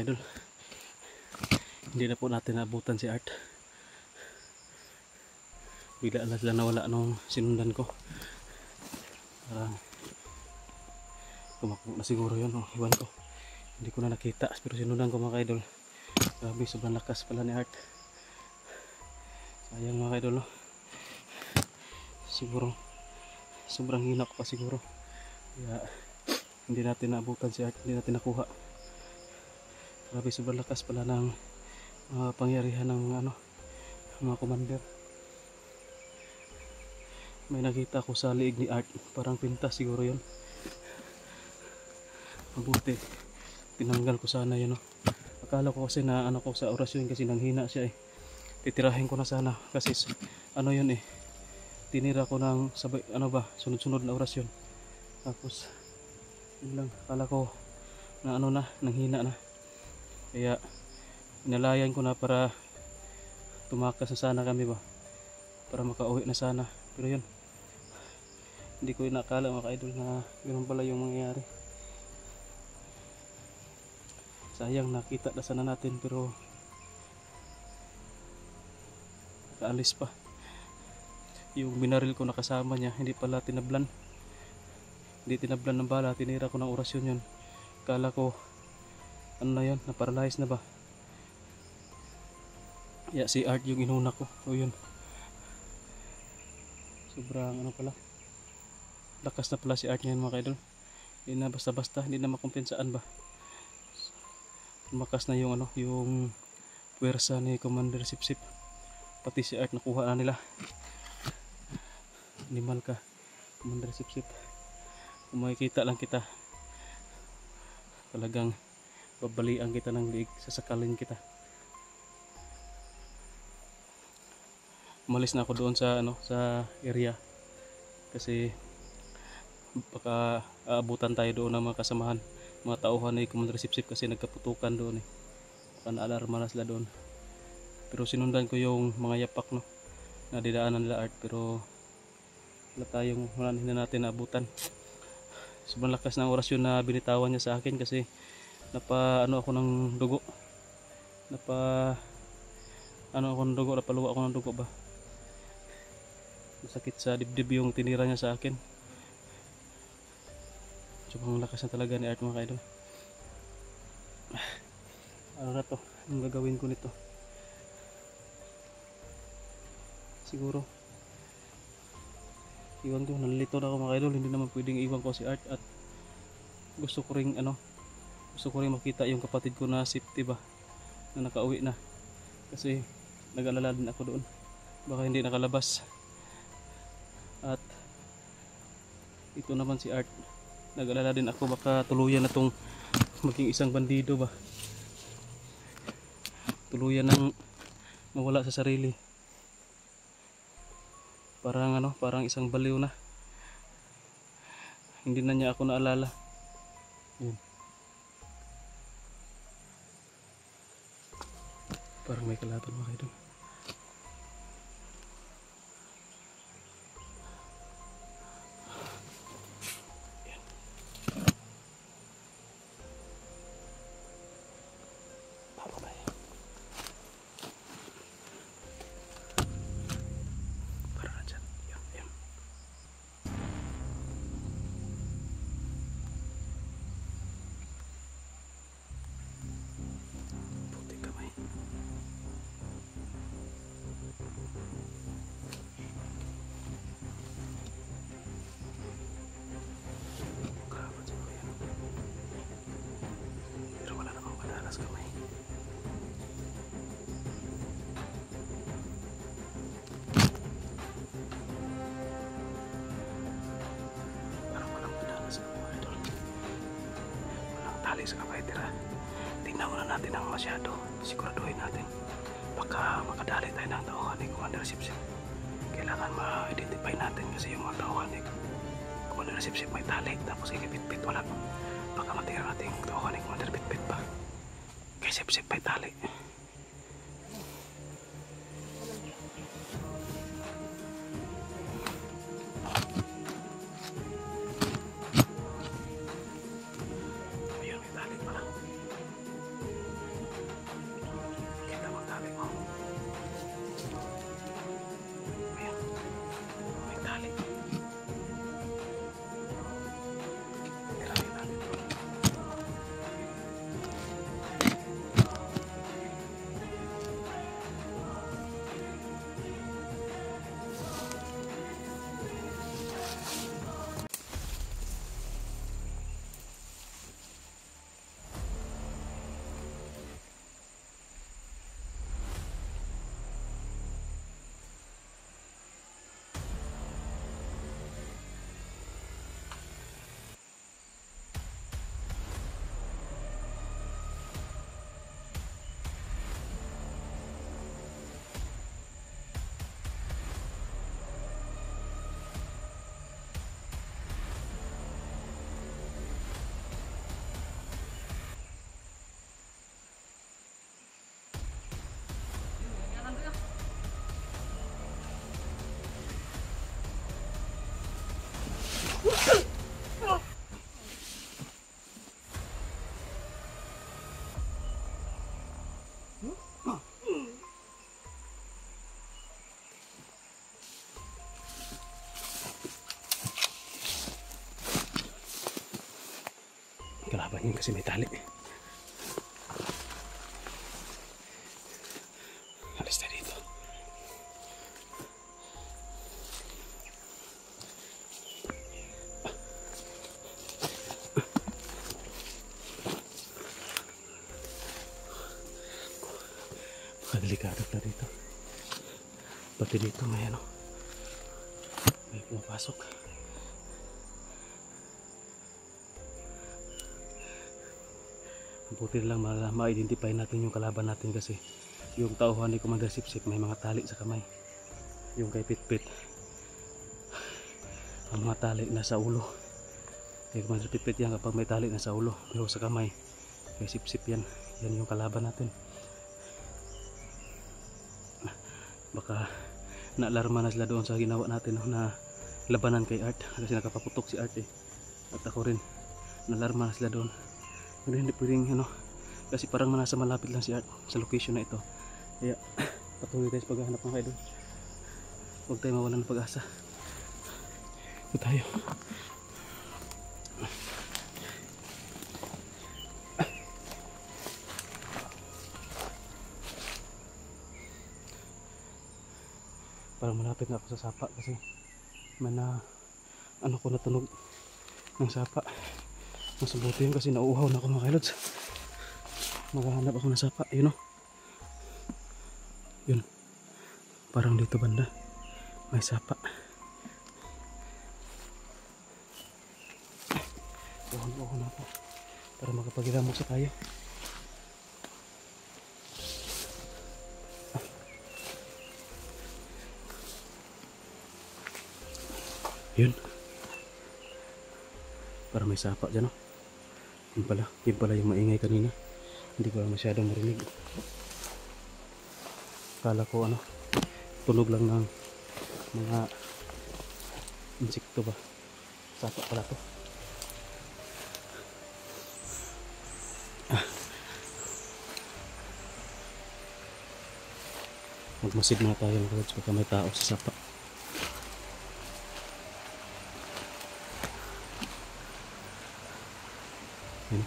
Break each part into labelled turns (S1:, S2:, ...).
S1: idol. Hindi na po natin naabutan si Art. Bigla na sila nawala nung sinundan ko. Parang tumakbo na siguro yun, oh, iwan ko. Hindi ko na nakita, pero sinundan ko mga idol. Grabe, sobrang lakas pala ni Art. Sayang mga idol, oh. Siguro sobrang hina ko pa siguro. Kaya hindi natin naabutan si Art, hindi natin nakuha. Grabe, sobrang lakas pala ng pangyarihan ng mga commander. May nakita ko sa liig ni Art, parang pintas siguro yun. Mabuti tinanggal ko sana yun, oh. Akala ko kasi na ko sa orasyon kasi nanghina siya eh. Titirahin ko na sana kasi yun eh, tinira ko ng sabay sunod-sunod na orasyon. Tapos yun lang, akala ko na nanghina na. Kaya inalayan ko na para tumakas na sana kami ba, para makauwi na sana. Pero yun, hindi ko inakala mga idol na ganoon pala yung mangyayari. Sayang, nakita na sana natin pero nakaalis pa. Yung binaril ko nakasama niya, hindi pala tinablan. Hindi tinablan ng bala, tinira ko ng orasyon yun. Akala ko na yun, na-paralyze na ba. Ya, si Art yung inuna ko. O yun, sobrang pala, lakas na pala si Art ngayon mga idol. Hindi na basta-basta, hindi na makumpensaan ba. Tumakas na yung yung puwersa ni Commander Sipsip. Pati si Art nakuha na nila. Animal ka, Commander Sipsip. Kung makikita lang kita, talagang babalian kita ng liig, sasakalin kita. Umalis na ako doon sa sa area kasi baka aabutan tayo doon ng mga kasamahan, mga tauhan ni Commander Sipsip kasi nagkaputukan doon eh. Baka naalarma na sila doon. Pero sinundan ko yung mga yapak na didaanan nila Art, pero wala na natin naabutan. Sobrang lakas ng orasyon na binitawan niya sa akin kasi napa ako ng dugo. Napaluwa ako ng dugo ba. Masakit sa dibdib yung tinira niya sa akin. Sobrang lakas na talaga ni Art mga idol. Ano na to? Anong gagawin ko nito? Siguro iwan ko, nalilito na ako mga idol. Hindi naman pwedeng iwan ko si Art. At gusto ko ring makita yung kapatid ko na safety ba, na nakauwi na. Kasi nag-alala din ako doon, baka hindi nakalabas. At ito naman si Art, nag-alala din ako baka tuluyan na tong maging isang bandido ba, tuluyan nang mawala sa sarili. Parang isang baliw na, hindi na niya ako naalala. Yun. Parang may kalaban mga idol. Kamay. Parang walang padalas mga idol. Walang tali sa kamay, tira. Tingnan muna natin ang masyado. Siguraduhin natin. Baka makadali tayo ng tauhan ni Commander Sipsip. Kailangan ma-identify natin kasi yung mga tauhan ni Commander Sipsip may tali. Tapos ikipit-pit wala. Baka matira natin yung tauhan ni Commander Pit-Pit pa. Kay Sipsip may tali. Ayun, may tali pala. kalaban yun kasi may tali. Alis tayo dito. Delikado na dito. Pati dito may ano, may pumapasok. Buti lang ma-identify natin yung kalaban natin kasi yung tauhan ni Commander Sipsip may mga tali sa kamay. Yung kay Pitpit, ang mga tali nasa ulo. Kay Commander Pitpit yan kapag may tali nasa ulo, pero sa kamay kay Sipsip yan. Yan yung kalaban natin. Baka naalarma na sila doon sa ginawa natin, no, na labanan kay Art kasi nakapaputok si Art eh. At ako rin naalarma na sila doon. Pero hindi pwedeng ano, kasi parang nasa malapit lang si Art sa location na ito. Kaya patuloy tayo sa paghahanap ng idol. Huwag tayo mawalan ng pag-asa. Ito tayo. Parang malapit na ako sa sapa kasi may na ano ko natunog ng sapa. Mas mabuti yun kasi nauuhaw na ako mga kailods. Maghahanap ako ng sapa, yun o. Yun. Parang dito banda may sapa. Uhaw na ako para makapagilamos sa tayo. Yun. Para may sapa dyan, no? Yun pala yung maingay kanina. Hindi ko lang masyadong marinig. Kala ko ano, tunog lang ng mga insekto ba. Sapa pala to. Magmasid na tayo ng kalats baka may tao sa sapa. Yan.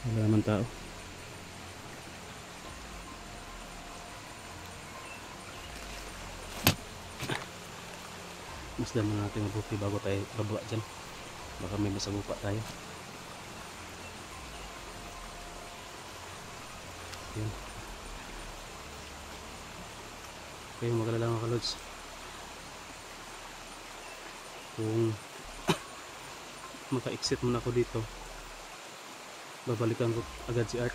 S1: Wala naman tao. Masdan na natin mabuti bago tayo bababa dyan. Baka may masagupa tayo. Yan. Kayo magalala mga kalods. Kung maka-exit muna ako dito, babalikan ko agad si Art.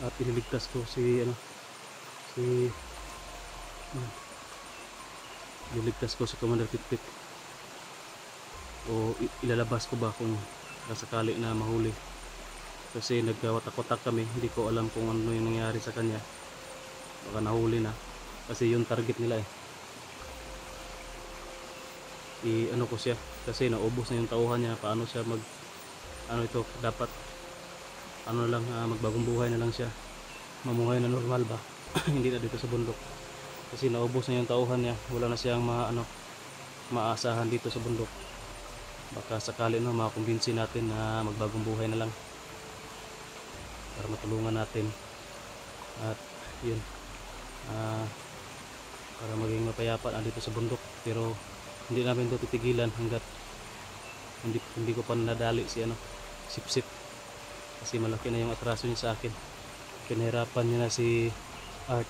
S1: At ililigtas ko ililigtas ko si Commander Pitpit. O ilalabas ko ba kung sakali na mahuli. Kasi nagwatak-watak kami, hindi ko alam kung ano yung nangyari sa kanya. Baka nahuli na kasi yung target nila eh. Ano ko siya kasi naubos na yung tauhan niya. Paano siya ito dapat lang magbagong buhay na lang siya, mamuhay na normal ba. Hindi na dito sa bundok kasi naubos na yung tauhan niya. Wala na siyang maasahan dito sa bundok. Baka sakali makakumbinsi natin na magbagong buhay na lang para matulungan natin at yun, para maging mapayapa na dito sa bundok. Pero hindi namin ito titigilan hanggat hindi ko pa nadali si Sipsip kasi malaki na yung atraso niya sa akin. Pinahirapan niya na si Art,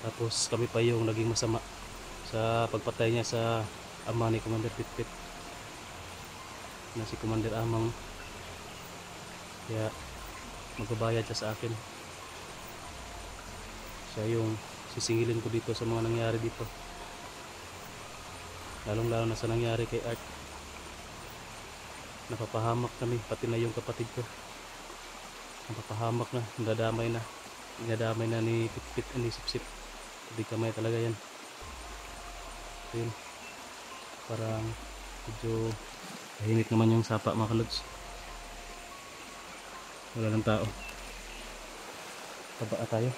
S1: tapos kami pa yung naging masama sa pagpatay niya sa ama ni Commander Pitpit na si Commander Amang. Kaya magbabayad siya sa akin. Siya yung sisingilin ko dito sa mga nangyari dito, lalong lalo na sa nangyari kay Art. Napapahamak kami, pati na yung kapatid ko napapahamak na, nadadamay na ni Pitpit, ni Sipsip. Hindi kamay talaga yan. Ayun, parang medyo tahimik naman yung sapa mga kalods. Wala ng tao. Baba tayo.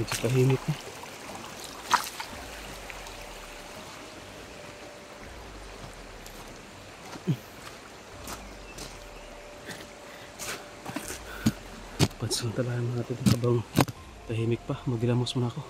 S1: medyo tahimik na. Pansamantalahan natin habang tahimik pa, maghilamos muna ako.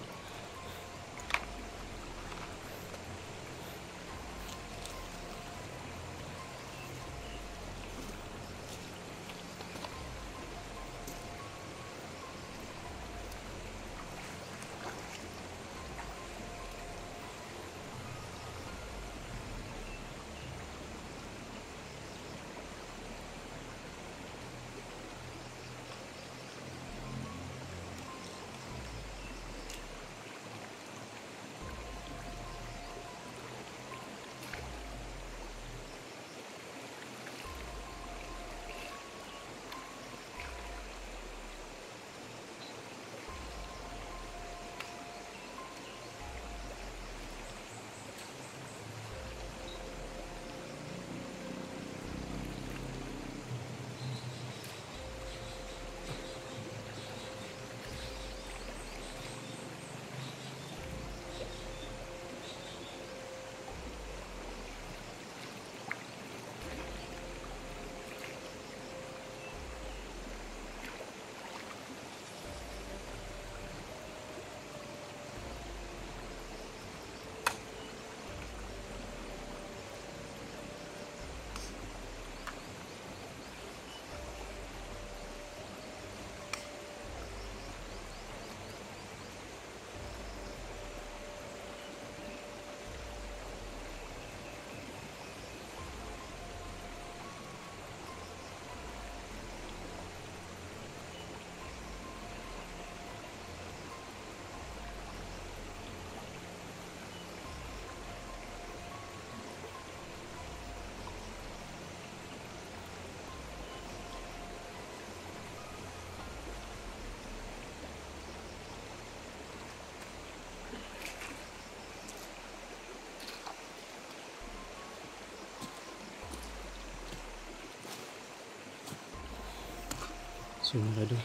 S1: So mga idol,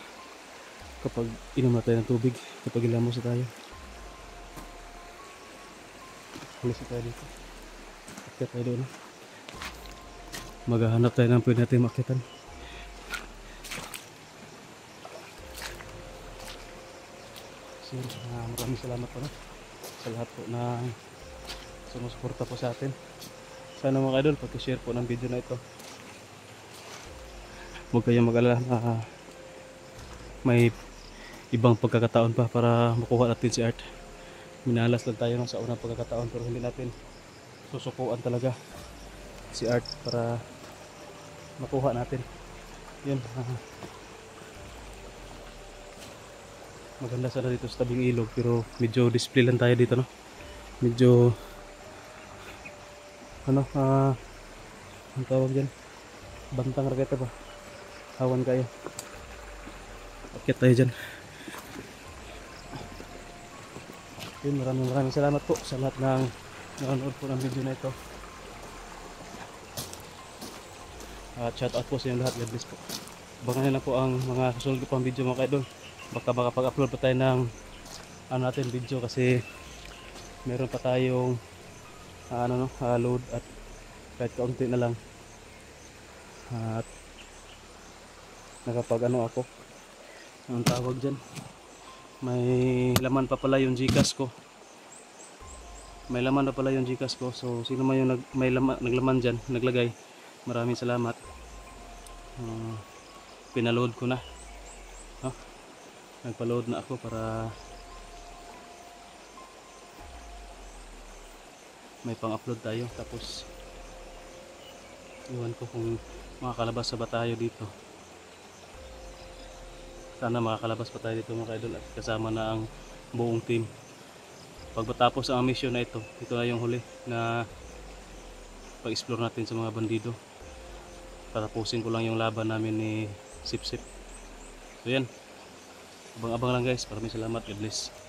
S1: kapag inom na tayo ng tubig, kapag ilamos na tayo, alis na tayo dito, akyat tayo doon, maghahanap tayo ng pwede natin makitan. So maraming salamat po sa lahat po na sumusuporta po sa atin. Sana mga idol, pag-share po ng video na ito, huwag kayong mag-alala na may ibang pagkakataon pa para makuha natin si Art. Minalas lang tayo sa unang pagkakataon, pero hindi natin susukuan talaga si Art para makuha natin yun. Maganda sana dito sa tabing ilog, pero medyo display lang tayo dito, no? Medyo ano, ang tawag dyan, bantang raketa ba, hawan kayo. Akit tayo dyan. Yun, maraming salamat po sa lahat ng nanonood po ng video na ito. At shout out po sa inyo lahat. God bless po. Abangan na po ang mga susunod ko pang video mga kaidol. Baka makapag-upload pa tayo ng natin video, kasi meron pa tayong load at kahit kaunti na lang. At nakapag ako, ang tawag dyan, may laman pa pala yung Gcash ko, may laman pa pala yung Gcash ko. So sino man yung naglaman dyan, naglagay, maraming salamat. Pinaload ko na, nagpa-load na ako para may pang-upload tayo. Tapos iwan ko kung makakalabas sa ba tayo dito. Sana makakalabas pa tayo dito mga kaidol, at kasama na ang buong team. Pag matapos ang mission na ito, ito na yung huli na pag-explore natin sa mga bandido. Tatapusin ko lang yung laban namin ni Sip Sip. So yan, abang-abang lang guys. Maraming salamat. God bless.